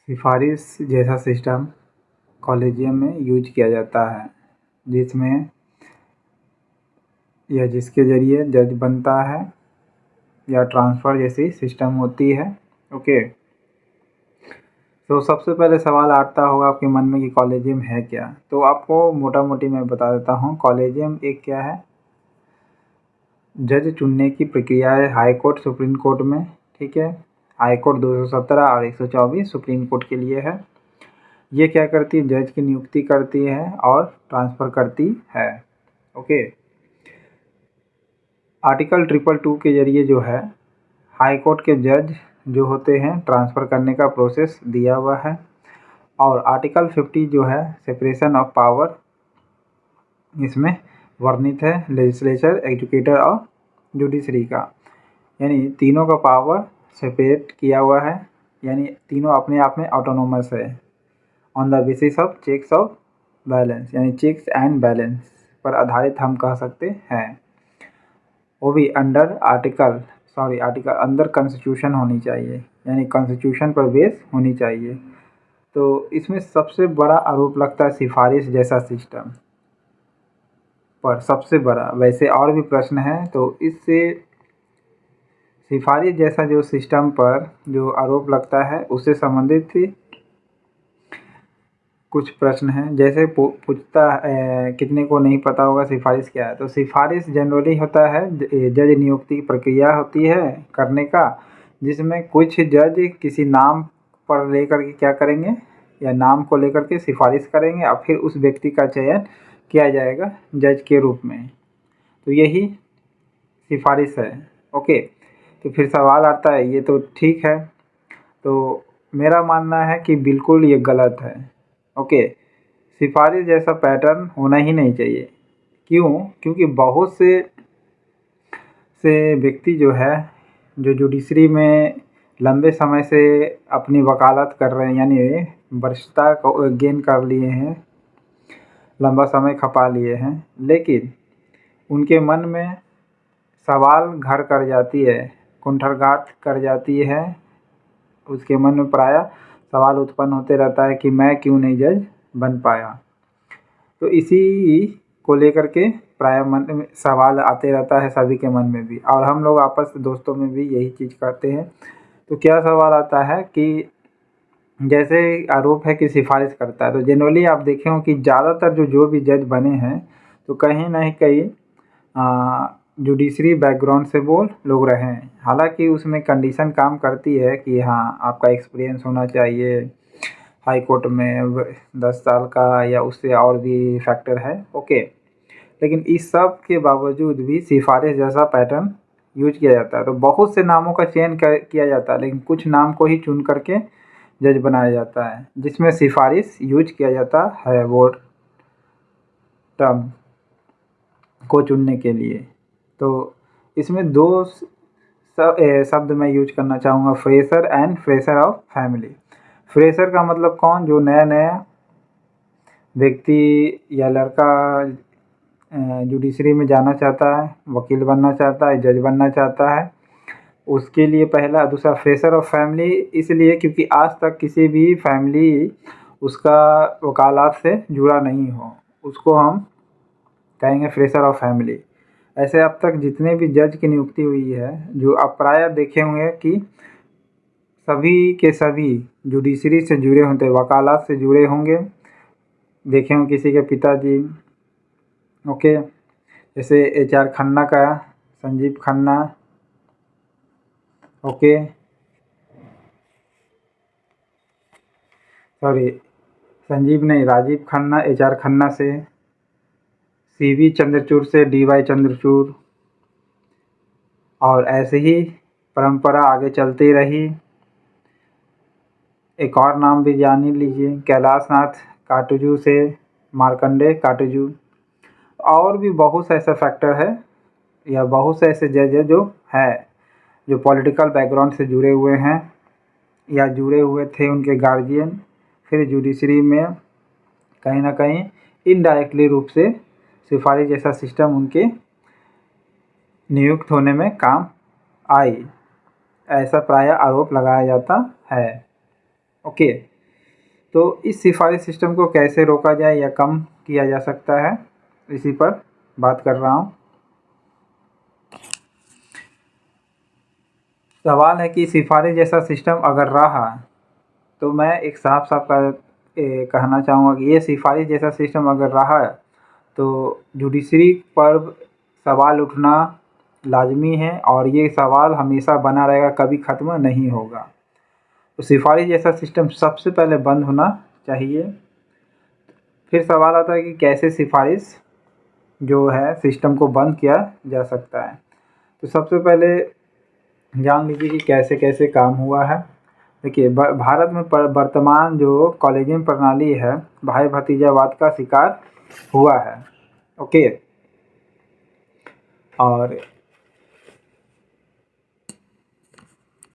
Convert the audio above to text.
सिफारिश जैसा system collegium में यूज किया जाता है, जिसमें या जिसके ज़रिए जज बनता है या ट्रांसफ़र जैसी सिस्टम होती है। ओके, तो सबसे पहले सवाल आता होगा आपके मन में कि कॉलेजियम है क्या। तो आपको मोटा मोटी मैं बता देता हूँ, कॉलेजियम एक क्या है, जज चुनने की प्रक्रिया है हाई कोर्ट सुप्रीम कोर्ट में। ठीक है, हाई कोर्ट 217 और 124 सुप्रीम कोर्ट के लिए है। ये क्या करती है, जज की नियुक्ति करती है और ट्रांसफ़र करती है। ओके, आर्टिकल 222 के ज़रिए जो है हाई कोर्ट के जज जो होते हैं ट्रांसफ़र करने का प्रोसेस दिया हुआ है। और आर्टिकल 50 जो है सेपरेशन ऑफ पावर, इसमें वर्णित है लेजिस्लेचर, एजुकेटर और जुडिशरी का, यानी तीनों का पावर सेपरेट किया हुआ है, यानी तीनों अपने आप में ऑटोनोमस है on the basis of checks of balance, यानी चेक्स एंड बैलेंस पर आधारित हम कह सकते हैं। वो भी अंडर अंदर कॉन्स्टिट्यूशन होनी चाहिए, यानी कॉन्स्टिट्यूशन पर बेस होनी चाहिए। तो इसमें सबसे बड़ा आरोप लगता है सिफारिश जैसा सिस्टम पर, सबसे बड़ा। वैसे और भी प्रश्न हैं, तो इससे सिफारिश जैसा जो सिस्टम पर जो आरोप लगता है उससे संबंधित कुछ प्रश्न हैं। जैसे पूछता है, कितने को नहीं पता होगा सिफारिश क्या है। तो सिफारिश जनरली होता है जज नियुक्ति की प्रक्रिया होती है करने का, जिसमें कुछ जज किसी नाम पर लेकर के क्या करेंगे, या नाम को लेकर के सिफारिश करेंगे और फिर उस व्यक्ति का चयन किया जाएगा जज के रूप में। तो यही सिफारिश है। ओके, तो फिर सवाल आता है, ये तो ठीक है, तो मेरा मानना है कि बिल्कुल ये गलत है। ओके, सिफारिश जैसा पैटर्न होना ही नहीं चाहिए। क्यों? क्योंकि बहुत से व्यक्ति जो है, जो जुडिशरी में लंबे समय से अपनी वकालत कर रहे हैं, यानी वरिष्ठता को गेन कर लिए हैं, लंबा समय खपा लिए हैं, लेकिन उनके मन में सवाल घर कर जाती है, कुंठाराघात कर जाती है। उसके मन में प्रायः सवाल उत्पन्न होते रहता है कि मैं क्यों नहीं जज बन पाया। तो इसी को लेकर के प्रायः मन में सवाल आते रहता है सभी के मन में भी, और हम लोग आपस दोस्तों में भी यही चीज़ करते हैं। तो क्या सवाल आता है कि जैसे आरोप है कि सिफारिश करता है, तो जनरली आप देखे हो कि ज़्यादातर जो भी जज बने हैं, तो कहीं ना कहीं जुडिशरी बैकग्राउंड से वो लोग रहे हैं। हालांकि उसमें कंडीशन काम करती है कि हाँ, आपका एक्सपीरियंस होना चाहिए हाई कोर्ट में 10 साल का, या उससे और भी फैक्टर है। ओके, लेकिन इस सब के बावजूद भी सिफारिश जैसा पैटर्न यूज किया जाता है। तो बहुत से नामों का चयन किया जाता है, लेकिन कुछ नाम को ही चुन करके जज बनाया जाता है, जिसमें सिफारिश यूज किया जाता है वो टर्म को चुनने के लिए। तो इसमें दो शब्द मैं यूज करना चाहूँगा, fresher and fresher of family. Fresher का मतलब कौन, जो नया नया व्यक्ति या लड़का जुडिशरी में जाना चाहता है, वकील बनना चाहता है, जज बनना चाहता है, उसके लिए पहला। दूसरा फ्रेशर ऑफ फैमिली इसलिए क्योंकि आज तक किसी भी फैमिली उसका वकालत से जुड़ा नहीं हो, उसको हम कहेंगे फ्रेशर ऑफ फैमिली। ऐसे अब तक जितने भी जज की नियुक्ति हुई है, जो आप प्रायः देखे होंगे कि सभी के सभी जुडिशरी से जुड़े होते, वकालत से जुड़े होंगे। देखे होंगे किसी के पिताजी, ओके, जैसे HR खन्ना का संजीव खन्ना, ओके, सॉरी संजीव नहीं, राजीव खन्ना HR खन्ना से, CV चंद्रचूड़ से DY चंद्रचूड़, और ऐसे ही परंपरा आगे चलती रही। एक और नाम भी जान ही लीजिए, कैलाश नाथ काटजू से मार्कंडे काटजू। और भी बहुत से ऐसे फैक्टर है, या बहुत से ऐसे जज है जो पॉलिटिकल बैकग्राउंड से जुड़े हुए हैं, या जुड़े हुए थे उनके गार्जियन, फिर जुडिशरी में कहीं ना कहीं इनडायरेक्टली रूप से सिफारिश जैसा सिस्टम उनके नियुक्त होने में काम आई, ऐसा प्रायः आरोप लगाया जाता है। ओके, तो इस सिफारिश सिस्टम को कैसे रोका जाए या कम किया जा सकता है, इसी पर बात कर रहा हूँ। सवाल है कि सिफारिश जैसा सिस्टम अगर रहा तो मैं एक साफ-साफ कहना चाहूँगा कि ये सिफारिश जैसा सिस्टम अगर रहा तो जुडिशरी पर सवाल उठना लाज़मी है और ये सवाल हमेशा बना रहेगा, कभी ख़त्म नहीं होगा। तो सिफारिश जैसा सिस्टम सबसे पहले बंद होना चाहिए। फिर सवाल आता है कि कैसे सिफारिश जो है सिस्टम को बंद किया जा सकता है। तो सबसे पहले जान लीजिए कि कैसे-कैसे काम हुआ है। देखिए भारत में वर्तमान जो कॉलेजियम प्रणाली है, भाई भतीजावाद का शिकार हुआ है। ओके, और